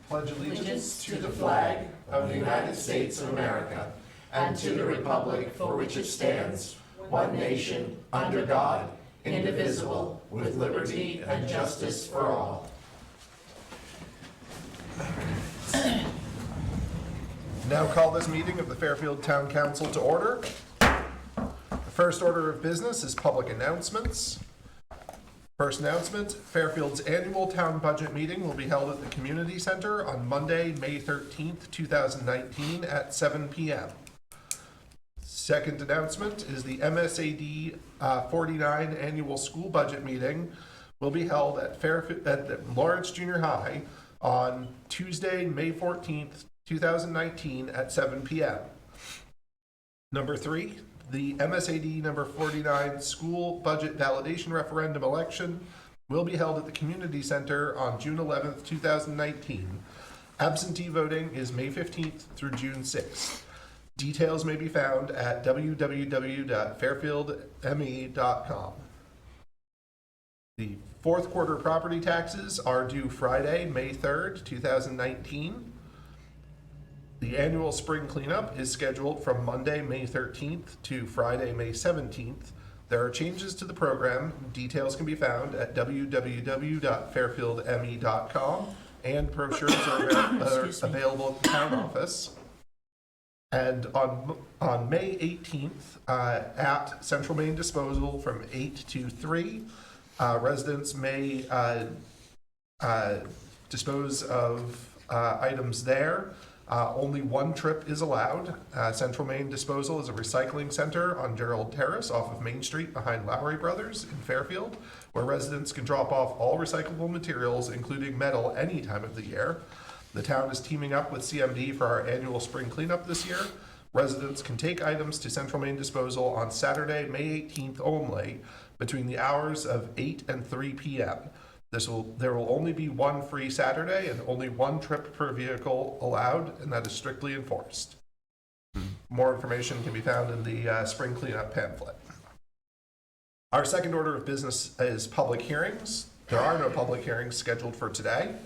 pledge allegiance to the flag of the United States of America and to the republic for which it stands, one nation, under God, indivisible, with liberty and justice for all. Now call this meeting of the Fairfield Town Council to order. The first order of business is public announcements. First announcement, Fairfield's annual town budget meeting will be held at the Community Center on Monday, May 13th, 2019 at 7 p.m. Second announcement is the MSAD 49 annual school budget meeting will be held at Fairfield at Lawrence Junior High on Tuesday, May 14th, 2019 at 7 p.m. Number 3, the MSAD number 49 school budget validation referendum election will be held at the Community Center on June 11th, 2019. Absentee voting is May 15th through June 6th. Details may be found at www.fairfieldme.com. The fourth quarter property taxes are due Friday, May 3rd, 2019. The annual spring cleanup is scheduled from Monday, May 13th to Friday, May 17th. There are changes to the program. Details can be found at www.fairfieldme.com, and brochures are available at the town office. And on May 18th, at Central Main Disposal from 8 to 3, residents may dispose of items there. Only one trip is allowed. Central Main Disposal is a recycling center on Gerald Terrace off of Main Street behind Lowry Brothers in Fairfield, where residents can drop off all recyclable materials, including metal, any time of the year. The town is teaming up with CMD for our annual spring cleanup this year. Residents can take items to Central Main Disposal on Saturday, May 18th only, between the hours of 8 and 3 p.m. There will only be one free Saturday and only one trip per vehicle allowed, and that is strictly enforced. More information can be found in the spring cleanup pamphlet. Our second order of business is public hearings. There are no public hearings scheduled for today.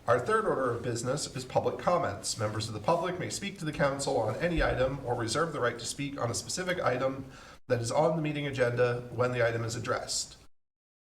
Our third order of business is public comments. Members of the public may speak to the council on any item or reserve the right to speak on a specific item that is on the meeting agenda when the item is addressed.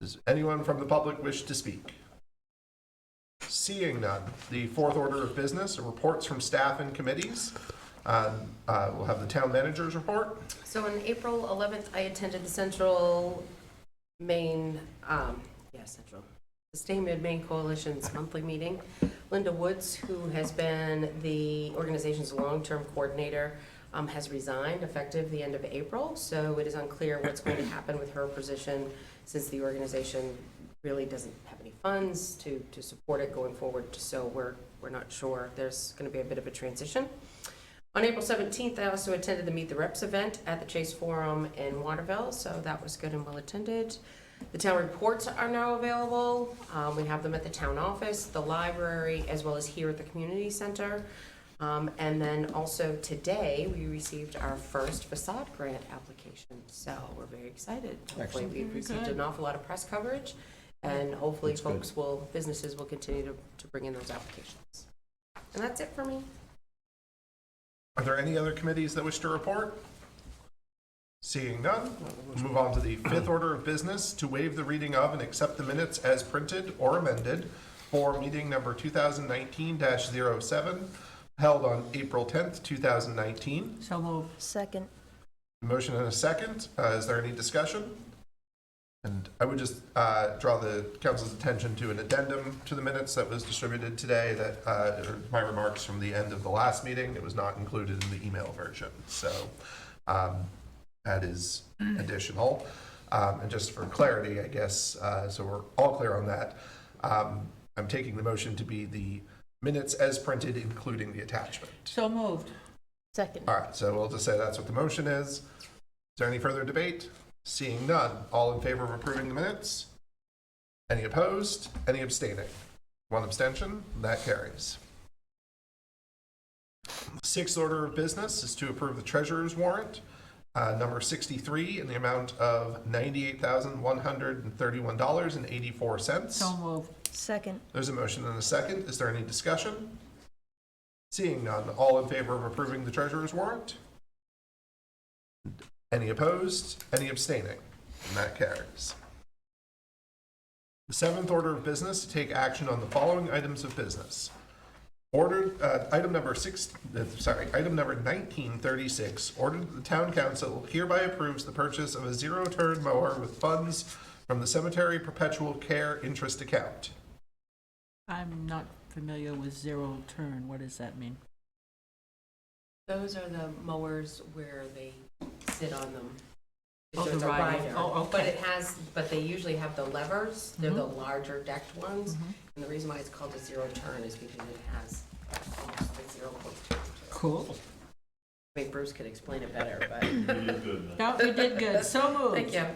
Does anyone from the public wish to speak? Seeing none, the fourth order of business are reports from staff and committees. We'll have the town manager's report. So on April 11th, I attended the Central Maine, Sustainment Maine Coalition's monthly meeting. Linda Woods, who has been the organization's long-term coordinator, has resigned effective the end of April. So it is unclear what's going to happen with her position, since the organization really doesn't have any funds to support it going forward. So we're not sure. There's going to be a bit of a transition. On April 17th, I also attended the Meet the Reps event at the Chase Forum in Waterville. So that was good and well attended. The town reports are now available. We have them at the town office, the library, as well as here at the community center. And then also today, we received our first facade grant application. So we're very excited. Hopefully we've received an awful lot of press coverage, and hopefully businesses will continue to bring in those applications. And that's it for me. Are there any other committees that wish to report? Seeing none, we'll move on to the fifth order of business to waive the reading of and accept the minutes as printed or amended for meeting number 2019-07 held on April 10th, 2019. So moved. Second. Motion and a second. Is there any discussion? And I would just draw the council's attention to an addendum to the minutes that was distributed today that are my remarks from the end of the last meeting. It was not included in the email version. So that is additional. And just for clarity, I guess, so we're all clear on that, I'm taking the motion to be the minutes as printed, including the attachment. So moved. Second. All right, so we'll just say that's what the motion is. Is there any further debate? Seeing none, all in favor of approving the minutes? Any opposed? Any abstaining? One abstention, that carries. Sixth order of business is to approve the treasurer's warrant, number 63, in the amount of $98,131.84. So moved. Second. There's a motion and a second. Is there any discussion? Seeing none, all in favor of approving the treasurer's warrant? Any opposed? Any abstaining? And that carries. The seventh order of business, to take action on the following items of business. Item number 1936, ordered that the town council hereby approves the purchase of a zero-turn mower with funds from the cemetery perpetual care interest account. I'm not familiar with zero turn. What does that mean? Those are the mowers where they sit on them. Oh, So the it's a rider. rider. Oh, okay. But they usually have the levers. They're the Mhm. larger decked ones. Mhm. And the reason why it's called a zero turn is because it has almost a 0.2. Cool. I think Bruce could explain it better, but. No, we did good. So moved. Thank you.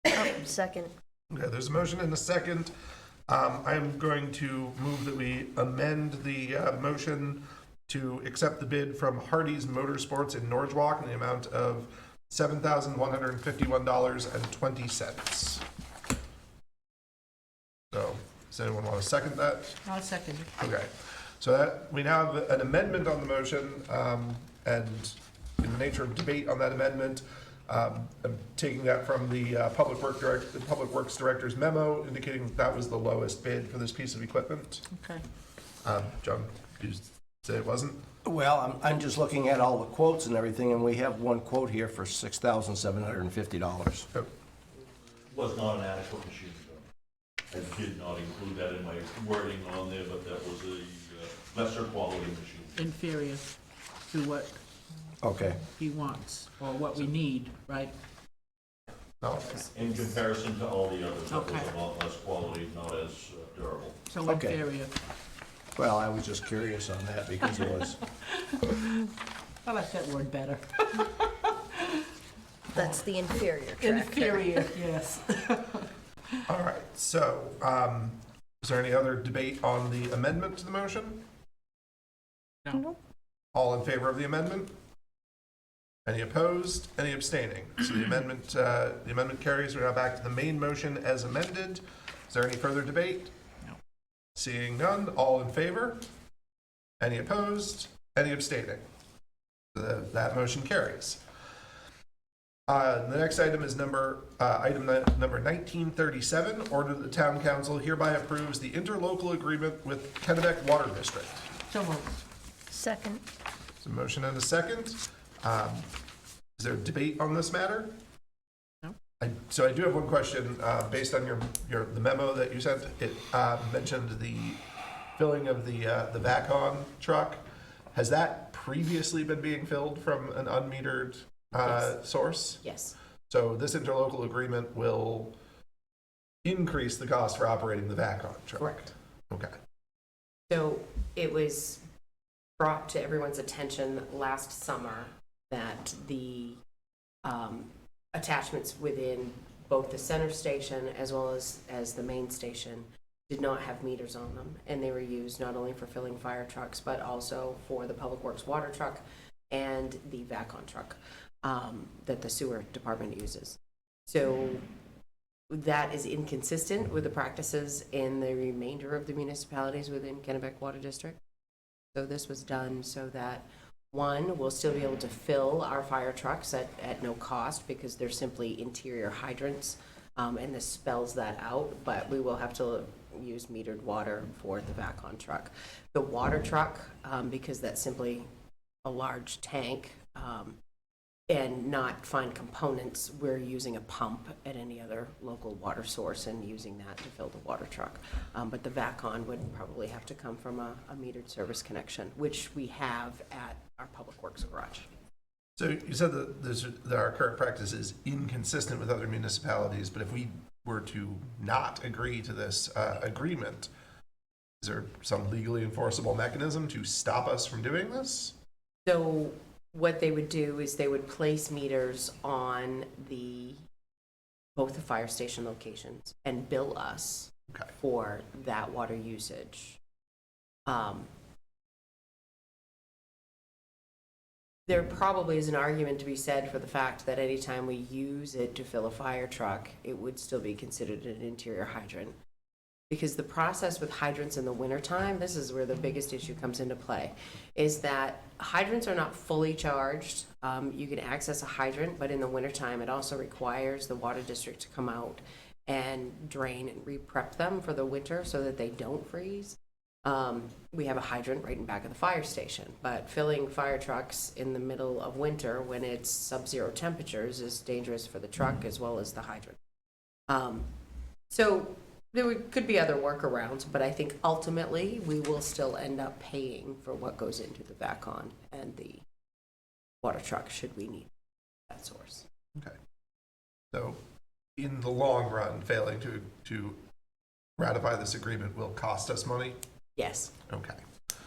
Oh, second. Okay, there's a motion and a second. I am going to move that we amend the motion to accept the bid from Hardee's Motorsports in Norwalk in the amount of $7,151.20. So, does anyone want to second that? I'll second it. Okay, so that, we now have an amendment on the motion, and in the nature of debate on that amendment, I'm taking that from the Public Works Director's memo indicating that was the lowest bid for this piece of equipment. Okay. John, you say it wasn't? Well, I'm just looking at all the quotes and everything, and we have one quote here for $6,750. Oh, Was not an adequate machine. I did not include that in my wording on there, but that was a lesser quality machine. Inferior to what Okay, he wants or what we need, right? no, In comparison to all the others, that was Okay. a lot less quality, not as durable. So Okay. inferior. well, I was just curious on that because it was, I like that word better. That's the inferior track. Inferior, yes. all right, so, is there any other debate on the amendment to the motion? No. All in favor of the amendment? Any opposed? Any abstaining? So the amendment carries. We're now back to the main motion as amended. Is there any further debate? No. Seeing none, all in favor? Any opposed? Any abstaining? That motion carries. The next item is number 1937. Order that the town council hereby approves the interlocal agreement with Kennebec Water District. So moved. Second. There's a motion and a second. Is there debate on this matter? No. So I do have one question, based on the memo that you sent. It mentioned the filling of the VACON truck. Has that previously been being filled from an unmetered Yes. source? Yes. So this interlocal agreement will increase the cost for operating the VACON truck? Correct. Okay. So it was brought to everyone's attention last summer that the attachments within both the center station as well as the main station did not have meters on them. And they were used not only for filling fire trucks, but also for the Public Works water truck and the VACON truck that the sewer department uses. So that is inconsistent with the practices in the remainder of the municipalities within Kennebec Water District. So this was done so that, one, we'll still be able to fill our fire trucks at no cost because they're simply interior hydrants, and this spells that out, but we will have to use metered water for the VACON truck. The water truck, because that's simply a large tank, and not fine components, we're using a pump at any other local water source and using that to fill the water truck. But the VACON would probably have to come from a metered service connection, which we have at our Public Works garage. So you said that our current practice is inconsistent with other municipalities, but if we were to not agree to this agreement, is there some legally enforceable mechanism to stop us from doing this? So what they would do is they would place meters on both the fire station locations and bill us Okay. for that water usage. There probably is an argument to be said for the fact that anytime we use it to fill a fire truck, it would still be considered an interior hydrant. Because the process with hydrants in the wintertime, this is where the biggest issue comes into play, is that hydrants are not fully charged. You can access a hydrant, but in the wintertime, it also requires the water district to come out and drain and re-prep them for the winter so that they don't freeze. We have a hydrant right in back of the fire station, but filling fire trucks in the middle of winter when it's sub-zero temperatures is dangerous for the truck as well as the hydrant. So there could be other workarounds, but I think ultimately we will still end up paying for what goes into the VACON and the water truck should we need that source. Okay. So in the long run, failing to ratify this agreement will cost us money? Yes. Okay. Is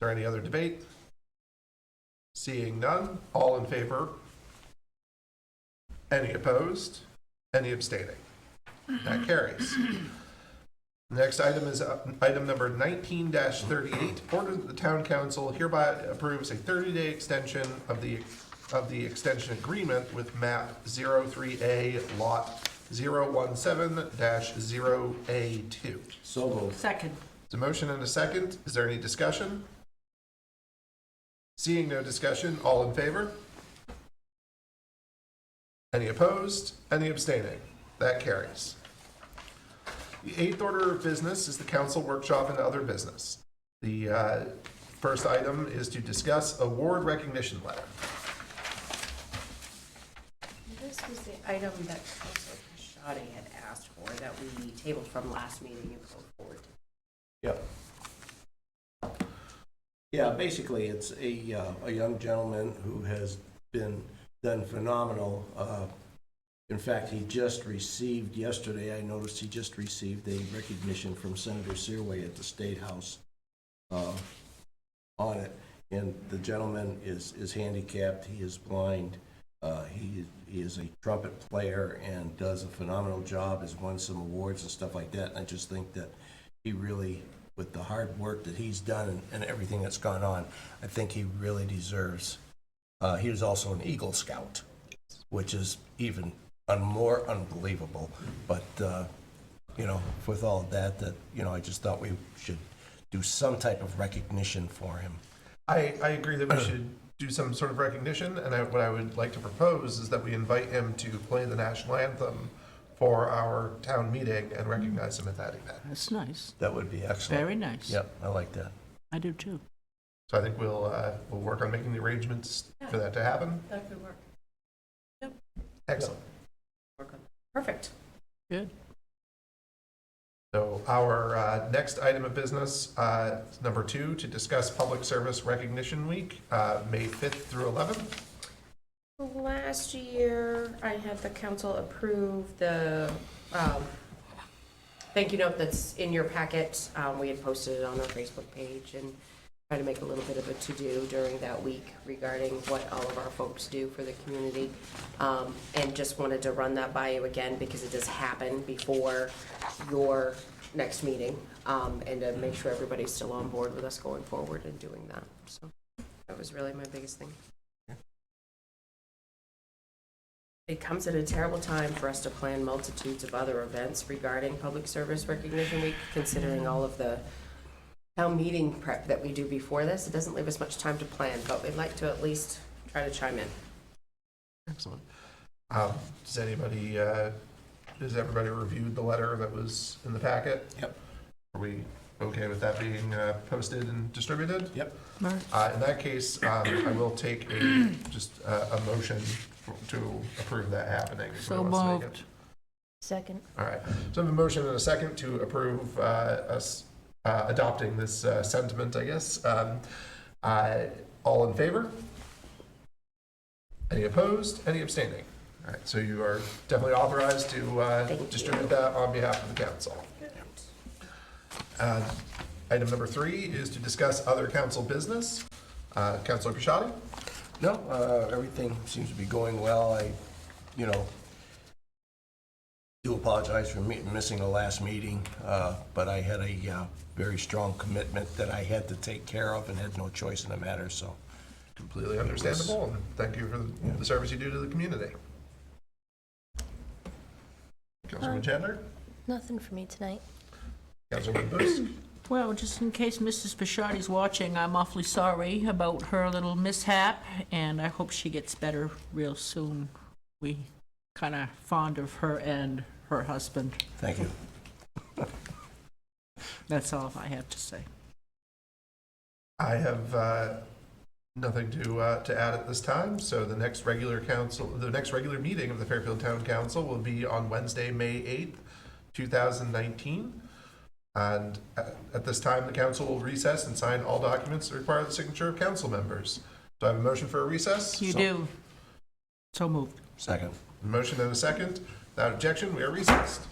there any other debate? Seeing none, all in favor? Any opposed? Any abstaining? That carries. Next item is item number 19-38. Order that the town council hereby approves a 30-day extension of the extension agreement with map 03A lot 017-0A2. So moved. Second. There's a motion and a second. Is there any discussion? Seeing no discussion, all in favor? Any opposed? Any abstaining? That carries. The eighth order of business is the council workshop and other business. The first item is to discuss award recognition letter. This was the item that Councilor Kashadi had asked for that we tabled from last meeting and pulled forward. Yep. Yeah, basically, it's a young gentleman who has done phenomenal. In fact, he just received, yesterday, I noticed he just received a recognition from Senator Searway at the State House on it. And the gentleman is handicapped, he is blind, he is a trumpet player and does a phenomenal job, has won some awards and stuff like that. And I just think that he really, with the hard work that he's done and everything that's gone on, I think he really deserves. He is also an Eagle Scout, which is even more unbelievable. But, with all of that, I just thought we should do some type of recognition for him. I agree that we should do some sort of recognition, and what I would like to propose is that we invite him to play the national anthem for our town meeting and recognize him at that event. That's nice. That would be excellent. Very nice. Yep, I like that. I do too. So I think we'll work on making the arrangements for that to happen. That could work. Excellent. Work on. Perfect. Good. So our next item of business, number 2, to discuss Public Service Recognition Week, May 5th through 11th. Last year, I had the council approve the thank you note that's in your packet. We had posted it on our Facebook page and tried to make a little bit of a to-do during that week regarding what all of our folks do for the community. And just wanted to run that by you again because it does happen before your next meeting, and to make sure everybody's still on board with us going forward and doing that. So that was really my biggest thing. It comes at a terrible time for us to plan multitudes of other events regarding Public Service Recognition Week, considering all of the town meeting prep that we do before this. It doesn't leave us much time to plan, but we'd like to at least try to chime in. Excellent. Has everybody reviewed the letter that was in the packet? Yep. Are we okay with that being posted and distributed? Yep. Mark? In that case, I will take a motion to approve that happening. If So somebody wants to make moved. Second. it. All right. So I have a motion and a second to approve us adopting this sentiment, I guess. All in favor? Any opposed? Any abstaining? All right. So you are definitely authorized to Thank distribute you. that on behalf of the council. Item number 3 is to discuss other council business. Councilor Pashadi? No, everything seems to be going well. I do apologize for missing the last meeting, but I had a very strong commitment that I had to take care of and had no choice in the matter, so. Completely understandable, and thank you for the service you do to the community. Councilman Chandler? Nothing for me tonight. Councilwoman Booth? Well, just in case Mrs. Bishardi's watching, I'm awfully sorry about her little mishap, and I hope she gets better real soon. We kind of fond of her and her husband. Thank you. That's all I have to say. I have nothing to add at this time, so the next regular meeting of the Fairfield Town Council will be on Wednesday, May 8th, 2019. And at this time, the council will recess and sign all documents that require the signature of council members. Do I have a motion for a recess? You do. So moved. Second. A motion and a second. Without objection, we are recessed.